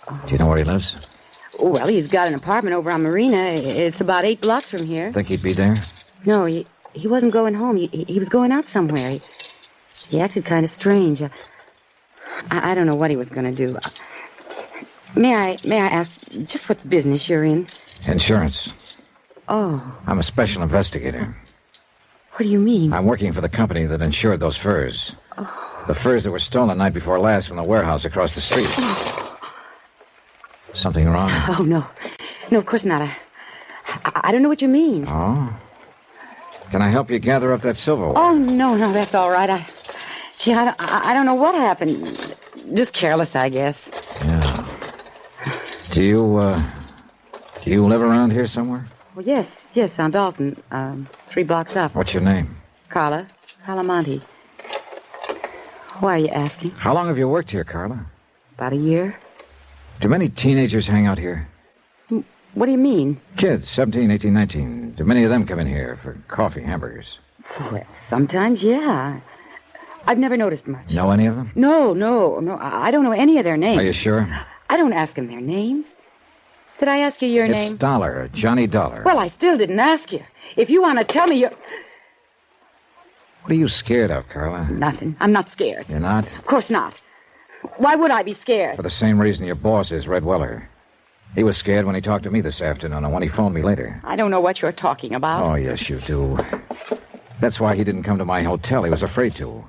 Do you know where he lives? Well, he's got an apartment over on Marina. It's about 8 blocks from here. Think he'd be there? No, he wasn't going home. He was going out somewhere. He acted kind of strange. I don't know what he was going to do. May I ask just what business you're in? Insurance. Oh. I'm a special investigator. What do you mean? I'm working for the company that insured those furs. Oh. The furs that were stolen the night before last from the warehouse across the street. Oh. Something wrong? Oh, no. No, of course not. I don't know what you mean. Oh? Can I help you gather up that silverware? Oh, no, that's all right. I don't know what happened. Just careless, I guess. Yeah. Do you live around here somewhere? Well, yes, on Dalton, 3 blocks up. What's your name? Carla Monte. Why are you asking? How long have you worked here, Carla? About a year. Do many teenagers hang out here? What do you mean? Kids, 17, 18, 19. Do many of them come in here for coffee, hamburgers? Well, sometimes, yeah. I've never noticed much. Know any of them? No. I don't know any of their names. Are you sure? I don't ask them their names. Did I ask you your name? It's Dollar, Johnny Dollar. Well, I still didn't ask you. If you want to tell me, What are you scared of, Carla? Nothing. I'm not scared. You're not? Of course not. Why would I be scared? For the same reason your boss is, Red Weller. He was scared when he talked to me this afternoon and when he phoned me later. I don't know what you're talking about. Oh, yes, you do. That's why he didn't come to my hotel. He was afraid to.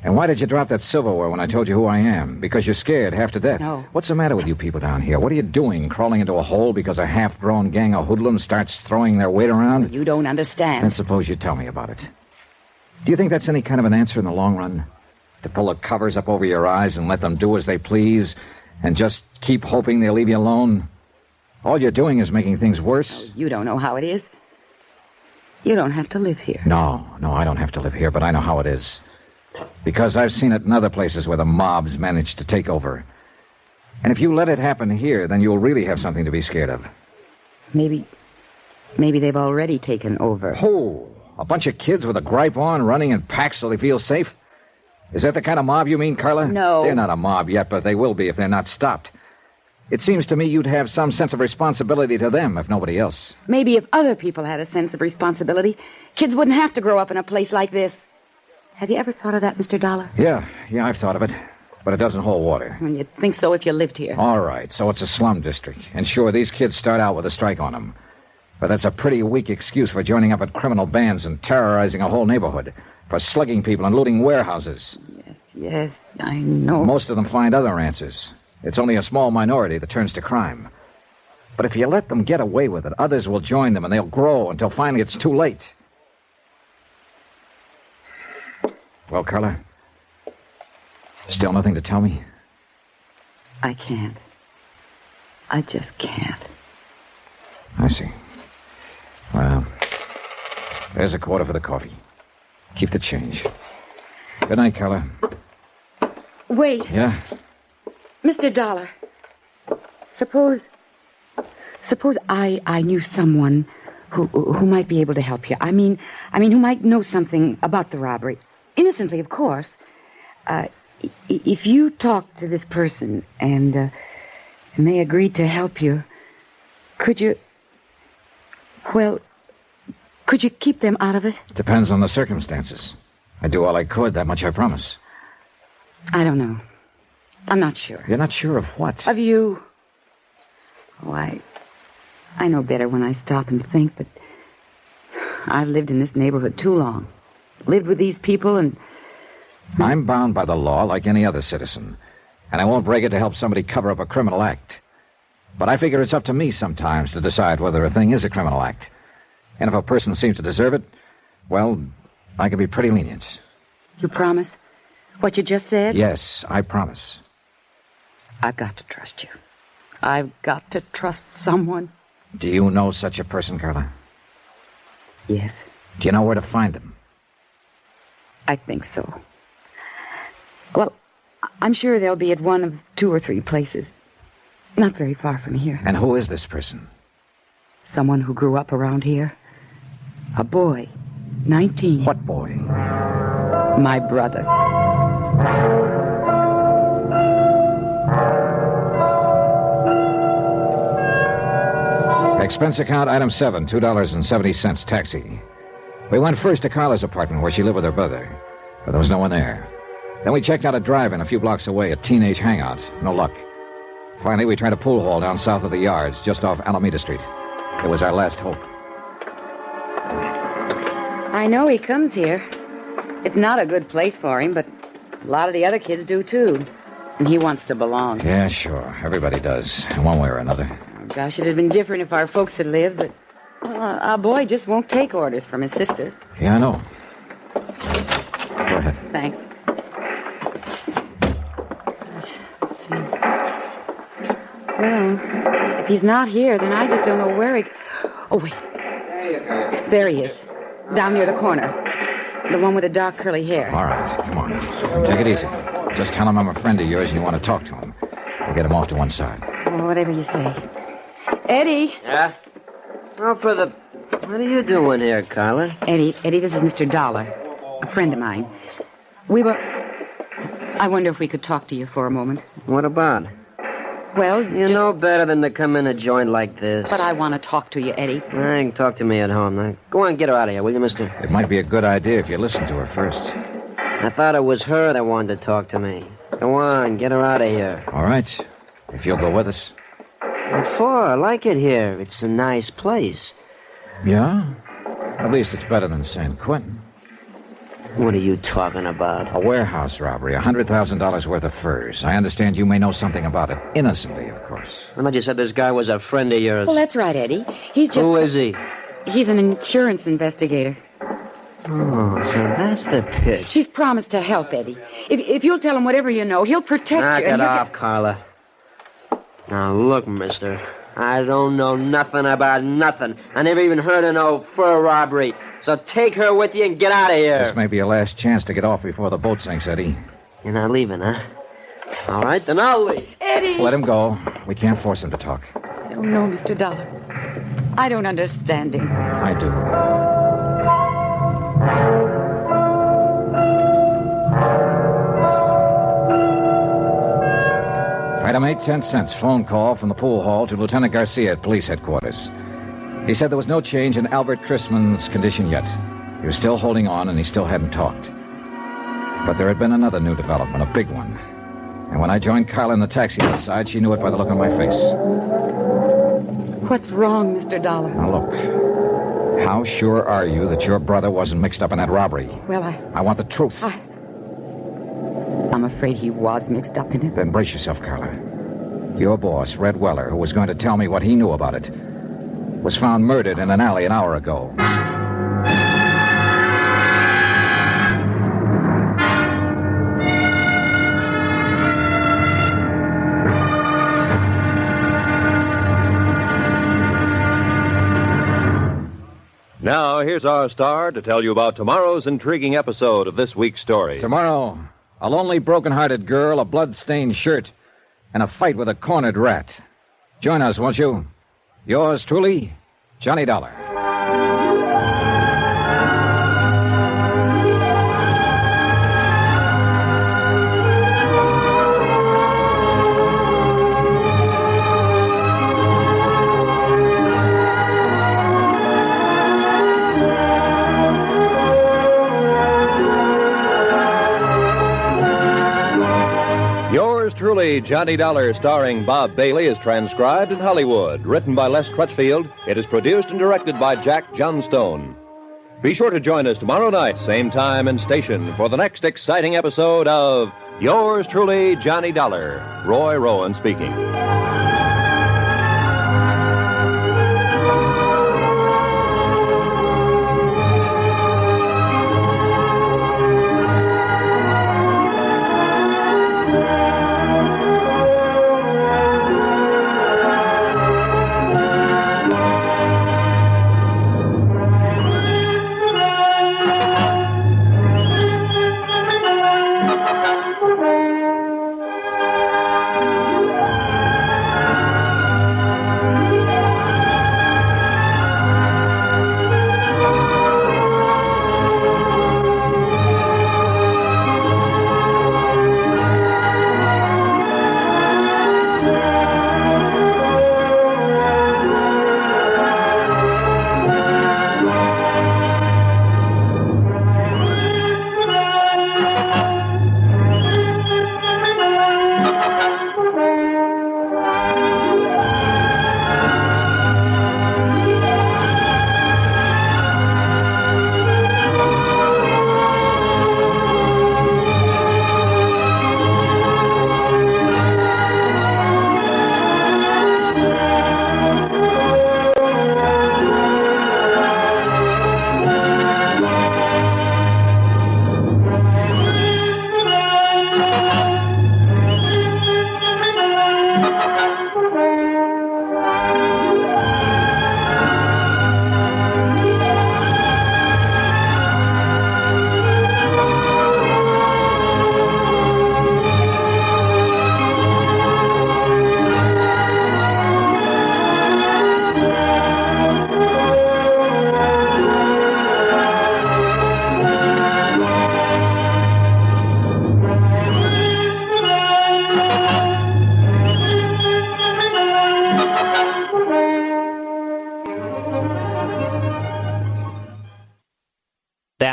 And why did you drop that silverware when I told you who I am? Because you're scared half to death. No. What's the matter with you people down here? What are you doing, crawling into a hole because a half-grown gang of hoodlums starts throwing their weight around? You don't understand. Then suppose you tell me about it. Do you think that's any kind of an answer in the long run? To pull the covers up over your eyes and let them do as they please and just keep hoping they'll leave you alone? All you're doing is making things worse. Oh, you don't know how it is. You don't have to live here. No, I don't have to live here, but I know how it is. Because I've seen it in other places where the mobs manage to take over. And if you let it happen here, then you'll really have something to be scared of. Maybe they've already taken over. Oh, a bunch of kids with a gripe on, running in packs so they feel safe? Is that the kind of mob you mean, Carla? No. They're not a mob yet, but they will be if they're not stopped. It seems to me you'd have some sense of responsibility to them, if nobody else. Maybe if other people had a sense of responsibility, kids wouldn't have to grow up in a place like this. Have you ever thought of that, Mr. Dollar? Yeah, I've thought of it. But it doesn't hold water. Well, you'd think so if you lived here. All right, so it's a slum district. And sure, these kids start out with a strike on them. But that's a pretty weak excuse for joining up at criminal bands and terrorizing a whole neighborhood, for slugging people and looting warehouses. Yes, I know. Most of them find other answers. It's only a small minority that turns to crime. But if you let them get away with it, others will join them and they'll grow until finally it's too late. Well, Carla, still nothing to tell me? I can't. I just can't. I see. Well, there's a quarter for the coffee. Keep the change. Good night, Carla. Wait. Yeah? Mr. Dollar, suppose I knew someone who might be able to help you. I mean, who might know something about the robbery. Innocently, of course. If you talk to this person and they agreed to help you, could you keep them out of it? Depends on the circumstances. I'd do all I could, that much I promise. I don't know. I'm not sure. You're not sure of what? Of you. Oh, I know better when I stop and think, but I've lived in this neighborhood too long. Lived with these people and... I'm bound by the law like any other citizen, and I won't break it to help somebody cover up a criminal act. But I figure it's up to me sometimes to decide whether a thing is a criminal act. And if a person seems to deserve it, well, I can be pretty lenient. You promise? What you just said? Yes, I promise. I've got to trust you. I've got to trust someone. Do you know such a person, Carla? Yes. Do you know where to find them? I think so. Well, I'm sure they'll be at one of 2 or 3 places. Not very far from here. And who is this person? Someone who grew up around here. A boy. 19. What boy? My brother. Expense account, item 7, $2.70, taxi. We went first to Carla's apartment where she lived with her brother, but there was no one there. Then we checked out a drive-in a few blocks away, a teenage hangout. No luck. Finally, we tried a pool hall down south of the yards, just off Alameda Street. It was our last hope. I know he comes here. It's not a good place for him, but a lot of the other kids do, too. And he wants to belong. Yeah, sure. Everybody does, in one way or another. Oh, gosh, it'd have been different if our folks had lived, but our boy just won't take orders from his sister. Yeah, I know. Go ahead. Thanks. Gosh, let's see. Well, if he's not here, then I just don't know where he... Oh, wait. There he is. Down near the corner. The one with the dark curly hair. All right, come on. Take it easy. Just tell him I'm a friend of yours and you want to talk to him. We'll get him off to one side. Oh, whatever you say. Eddie! Yeah? Well, what are you doing here, Carla? Eddie, this is Mr. Dollar, a friend of mine. I wonder if we could talk to you for a moment. What about? Well, you know better than to come in a joint like this. But I want to talk to you, Eddie. You can talk to me at home. Now, go on, get her out of here, will you, mister? It might be a good idea if you listen to her first. I thought it was her that wanted to talk to me. Go on, get her out of here. All right, if you'll go with us. What for? I like it here. It's a nice place. Yeah? At least it's better than San Quentin. What are you talking about? A warehouse robbery, $100,000 worth of furs. I understand you may know something about it. Innocently, of course. I thought you said this guy was a friend of yours. Well, that's right, Eddie. He's just... Who is he? He's an insurance investigator. Oh, so that's the pitch. He's promised to help, Eddie. If you'll tell him whatever you know, he'll protect Knock you. it off, Carla. Now, look, mister. I don't know nothing about nothing. I never even heard of no fur robbery. So take her with you and get out of here. This may be your last chance to get off before the boat sinks, Eddie. You're not leaving, huh? All right, then I'll leave. Eddie! Let him go. We can't force him to talk. I don't know, Mr. Dollar. I don't understand him. I do. Item 8, 10 cents. Phone call from the pool hall to Lieutenant Garcia at police headquarters. He said there was no change in Albert Chrisman's condition yet. He was still holding on and he still hadn't talked. But there had been another new development, a big one. And when I joined Carla in the taxi outside, she knew it by the look on my face. What's wrong, Mr. Dollar? Now look, how sure are you that your brother wasn't mixed up in that robbery? Well, I want the truth. I'm afraid he was mixed up in it. Then brace yourself, Carla. Your boss, Red Weller, who was going to tell me what he knew about it, was found murdered in an alley an hour ago. Now, here's our star to tell you about tomorrow's intriguing episode of this week's story. Tomorrow, a lonely, broken-hearted girl, a blood-stained shirt, and a fight with a cornered rat. Join us, won't you? Yours truly, Johnny Dollar. Yours truly, Johnny Dollar, starring Bob Bailey, is transcribed in Hollywood. Written by Les Crutchfield, it is produced and directed by Jack Johnstone. Be sure to join us tomorrow night, same time and station, for the next exciting episode of Yours truly, Johnny Dollar. Roy Rowan speaking.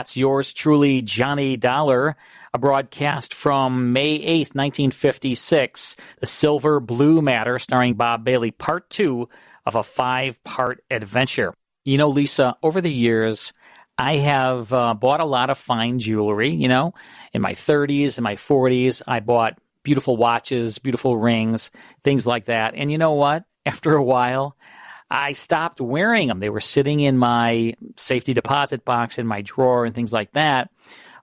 That's yours truly, Johnny Dollar, a broadcast from May 8th, 1956, The Silver Blue Matter, starring Bob Bailey, part 2 of a 5-part adventure. You know, Lisa, over the years, I have bought a lot of fine jewelry, you know. In my 30s and my 40s, I bought beautiful watches, beautiful rings, things like that. And you know what? After a while, I stopped wearing them. They were sitting in my safety deposit box in my drawer and things like that.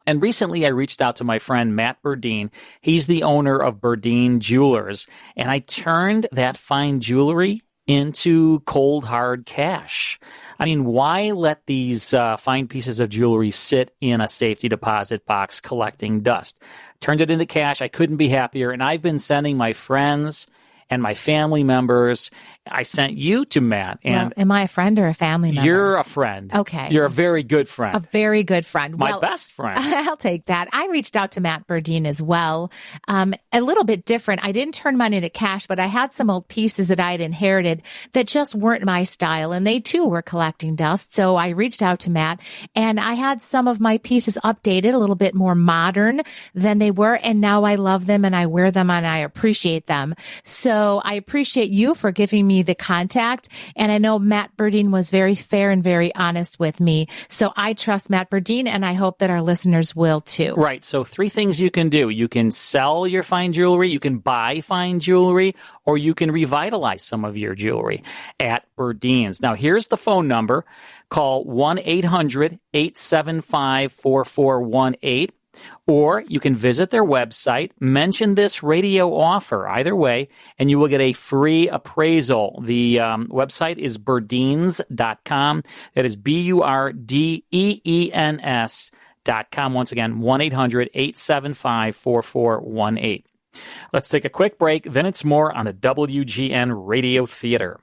And recently I reached out to my friend Matt Burdine. He's the owner of Burdine Jewelers. And I turned that fine jewelry into cold, hard cash. I mean, why let these fine pieces of jewelry sit in a safety deposit box collecting dust? Turned it into cash. I couldn't be happier. And I've been sending my friends and my family members. I sent you to Matt. And well, am I a friend or a family member? You're a friend. Okay. You're a very good friend. A very good friend. My best friend. I'll take that. I reached out to Matt Burdine as well. A little bit different. I didn't turn mine into cash, but I had some old pieces that I had inherited that just weren't my style, and they too were collecting dust. So I reached out to Matt, and I had some of my pieces updated, a little bit more modern than they were, and now I love them, and I wear them, and I appreciate them. So I appreciate you for giving me the contact, and I know Matt Burdine was very fair and very honest with me. So I trust Matt Burdine, and I hope that our listeners will too. Right. So 3 things you can do. You can sell your fine jewelry, you can buy fine jewelry, or you can revitalize some of your jewelry at Burdine's. Now, here's the phone number. Call 1-800-875-4418. Or you can visit their website, mention this radio offer, either way, and you will get a free appraisal. The website is burdines.com. That is BURDEENS.com. Once again, 1-800-875-4418. Let's take a quick break, then it's more on the WGN Radio Theatre.